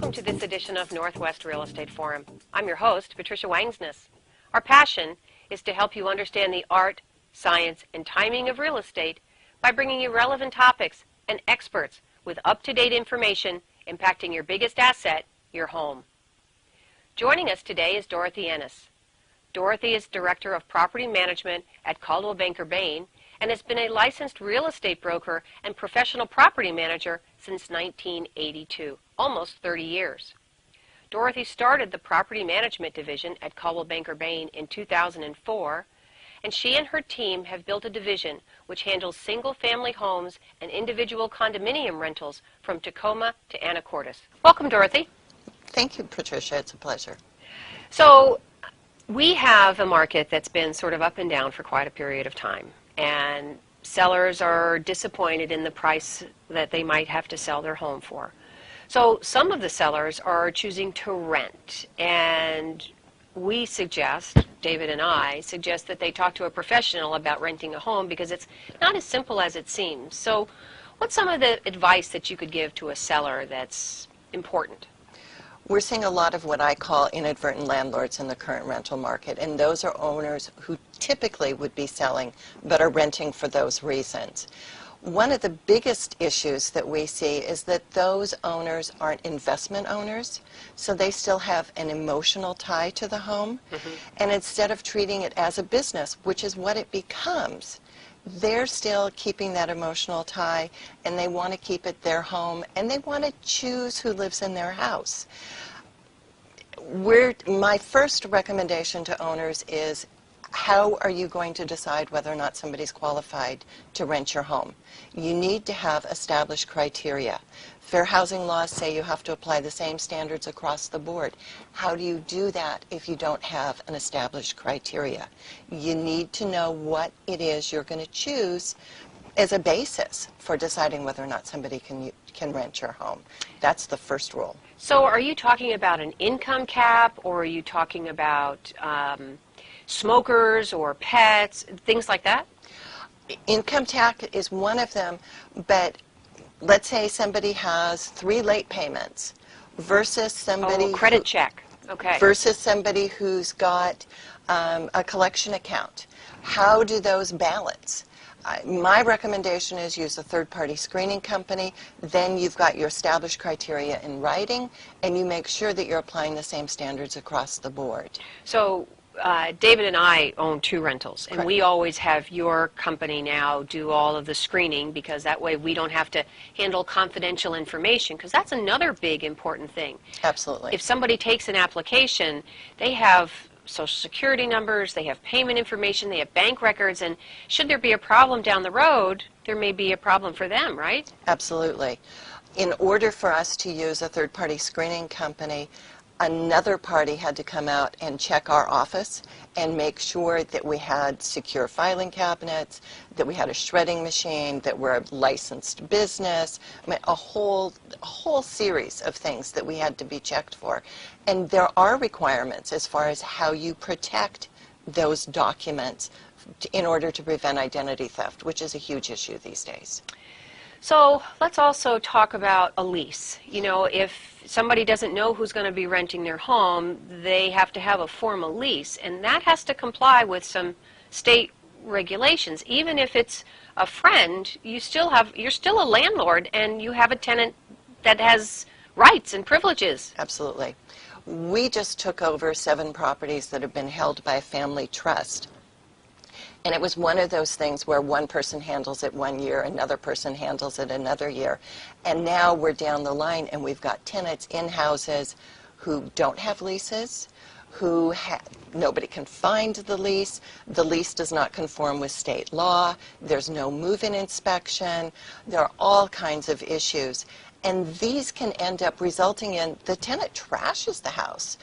Welcome to this edition of Northwest Real Estate Forum. I'm your host, Patricia Wangsness. Our passion is to help you understand the art, science, and timing of real estate by bringing you relevant topics and experts with up-to-date information impacting your biggest asset, your home. Joining us today is Dorothy Ennes. Dorothy is Director of Property Management at Coldwell Bain and has been a licensed real estate broker and professional property manager since 1982, almost 30 years. Dorothy started the property management division at Coldwell Bain in 2004, and she and her team have built a division which handles single-family homes and individual condominium rentals from Tacoma to Anacortes. Welcome, Dorothy. Thank you, Patricia. It's a pleasure. So we have a market that's been sort of up and down for quite a period of time, and sellers are disappointed in the price that they might have to sell their home for. So some of the sellers are choosing to rent, and we suggest, David and I suggest, that they talk to a professional about renting a home because it's not as simple as it seems. So what's some of the advice that you could give to a seller that's important? We're seeing a lot of what I call inadvertent landlords in the current rental market, and those are owners who typically would be selling but are renting for those reasons. One of the biggest issues that we see is that those owners aren't investment owners, so they still have an emotional tie to the home, and instead of treating it as a business, which is what it becomes, they're still keeping that emotional tie, and they want to keep it their home, and they want to choose who lives in their house. My first recommendation to owners is, how are you going to decide whether or not somebody's qualified to rent your home? You need to have established criteria. Fair housing laws say you have to apply the same standards across the board. How do you do that if you don't have an established criteria? You need to know what it is you're going to choose as a basis for deciding whether or not somebody can rent your home. That's the first rule. So are you talking about an income cap, or are you talking about smokers or pets, things like that? Income tax is one of them, but let's say somebody has 3 late payments versus somebody credit check. Okay. Versus somebody who's got a collection account. How do those balance? My recommendation is use a third-party screening company. Then you've got your established criteria in writing, and you make sure that you're applying the same standards across the board. So David and I own 2 rentals, and Correct. we always have your company now do all of the screening, because that way we don't have to handle confidential information, because that's another big important thing. Absolutely. If somebody takes an application, they have social security numbers, they have payment information, they have bank records, and should there be a problem down the road, there may be a problem for them, right? Absolutely. In order for us to use a third-party screening company, another party had to come out and check our office and make sure that we had secure filing cabinets, that we had a shredding machine, that we're a licensed business. I mean, a whole series of things that we had to be checked for. And there are requirements as far as how you protect those documents in order to prevent identity theft, which is a huge issue these days. So let's also talk about a lease. You know, if somebody doesn't know who's going to be renting their home, they have to have a formal lease, and that has to comply with some state regulations. Even if it's a friend, you're still a landlord, and you have a tenant that has rights and privileges. Absolutely. We just took over 7 properties that have been held by a family trust. And it was one of those things where one person handles it one year, another person handles it another year. And now we're down the line, and we've got tenants in houses who don't have leases, who nobody can find the lease does not conform with state law, there's no move-in inspection, there are all kinds of issues. And these can end up resulting in the tenant trashes the house,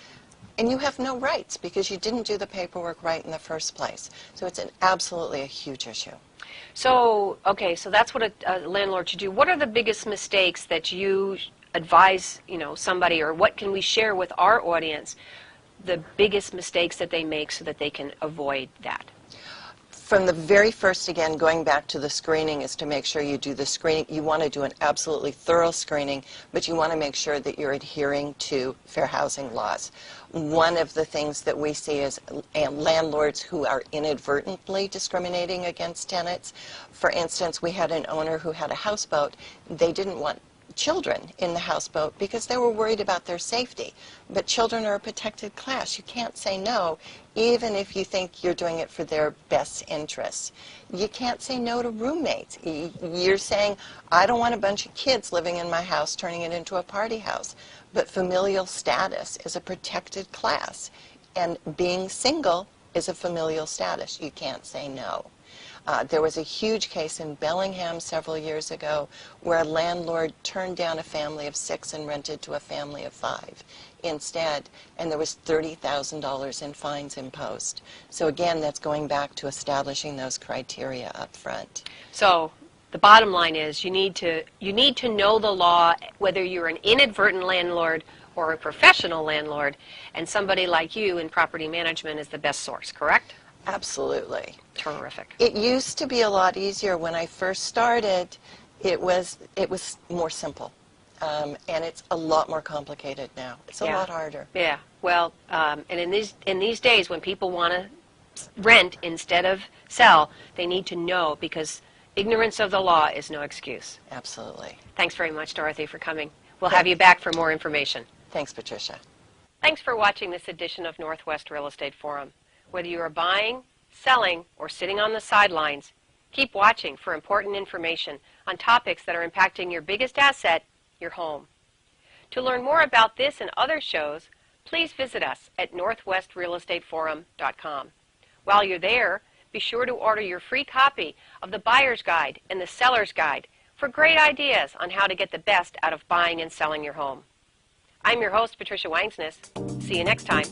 and you have no rights because you didn't do the paperwork right in the first place. So it's absolutely a huge issue. So, okay, so that's what a landlord should do. What are the biggest mistakes that you advise, somebody, or what can we share with our audience, the biggest mistakes that they make so that they can avoid that? From the very first, again, going back to the screening, is to make sure you do the screening. You want to do an absolutely thorough screening, but you want to make sure that you're adhering to fair housing laws. One of the things that we see is landlords who are inadvertently discriminating against tenants. For instance, we had an owner who had a houseboat. They didn't want children in the houseboat because they were worried about their safety. But children are a protected class. You can't say no, even if you think you're doing it for their best interests. You can't say no to roommates. You're saying, I don't want a bunch of kids living in my house, turning it into a party house. But familial status is a protected class, and being single is a familial status. You can't say no. There was a huge case in Bellingham several years ago where a landlord turned down a family of 6 and rented to a family of 5 instead, and there was $30,000 in fines imposed. So again, that's going back to establishing those criteria up front. So the bottom line is you need to know the law, whether you're an inadvertent landlord or a professional landlord, and somebody like you in property management is the best source, correct? Absolutely. Terrific. It used to be a lot easier. When I first started, it was more simple. And it's a lot more complicated now. It's a lot harder. Yeah. Well, and in these days when people want to rent instead of sell, they need to know, because ignorance of the law is no excuse. Absolutely. Thanks very much, Dorothy, for coming. We'll have you back for more information. Thanks, Patricia. Thanks for watching this edition of Northwest Real Estate Forum. Whether you are buying, selling, or sitting on the sidelines, keep watching for important information on topics that are impacting your biggest asset, your home. To learn more about this and other shows, please visit us at northwestrealestateforum.com. While you're there, be sure to order your free copy of the Buyer's Guide and the Seller's Guide for great ideas on how to get the best out of buying and selling your home. I'm your host, Patricia Wangsness. See you next time.